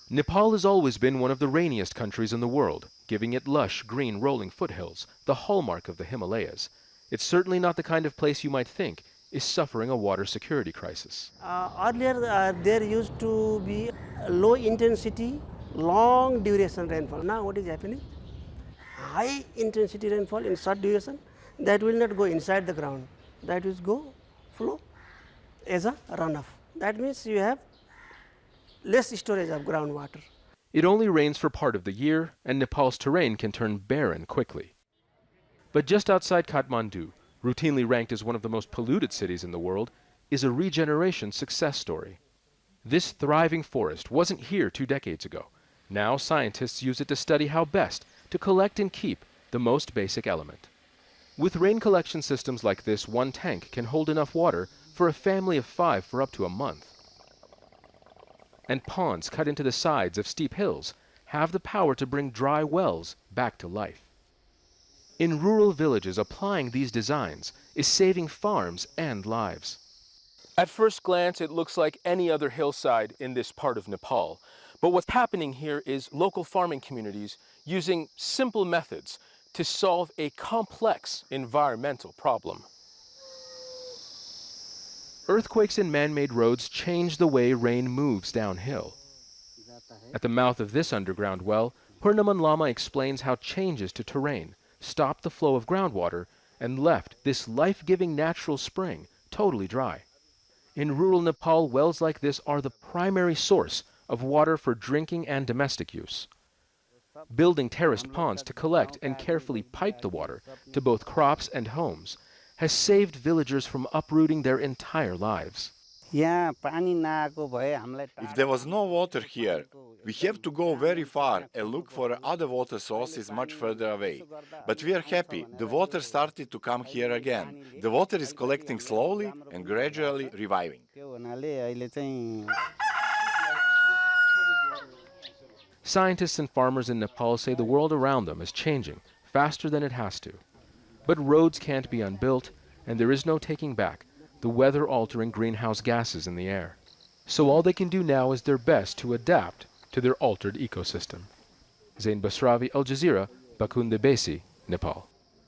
Nepal has always been one of the rainiest countries in the world, giving it lush, green, rolling foothills, the hallmark of the Himalayas. It's certainly not the kind of place you might think is suffering a water security crisis. Earlier, there used to be low intensity, long duration rainfall. Now, what is happening? High intensity rainfall in short duration, that will not go inside the ground, that will go flow as a runoff. That means you have less storage of groundwater. It only rains for part of the year, and Nepal's terrain can turn barren quickly. But just outside Kathmandu, routinely ranked as one of the most polluted cities in the world, is a regeneration success story. This thriving forest wasn't here 2 decades ago. Now scientists use it to study how best to collect and keep the most basic element. With rain collection systems like this, one tank can hold enough water for a family of 5 for up to a month. And ponds cut into the sides of steep hills have the power to bring dry wells back to life. In rural villages, applying these designs is saving farms and lives. At first glance, it looks like any other hillside in this part of Nepal. But what's happening here is local farming communities using simple methods to solve a complex environmental problem. Earthquakes and man-made roads change the way rain moves downhill. At the mouth of this underground well, PURNAMAN LAMA explains how changes to terrain stopped the flow of groundwater and left this life-giving natural spring totally dry. In rural Nepal, wells like this are the primary source of water for drinking and domestic use. Building terraced ponds to collect and carefully pipe the water to both crops and homes has saved villagers from uprooting their entire lives. If there was no water here, we have to go very far and look for other water sources much further away. But we are happy, the water started to come here again. The water is collecting slowly and gradually reviving. Scientists and farmers in Nepal say the world around them is changing faster than it has to. But roads can't be unbuilt, and there is no taking back the weather-altering greenhouse gases in the air. So all they can do now is their best to adapt to their altered ecosystem. Zein, Basravi, Jazeera, Bhakunde Besi, Nepal.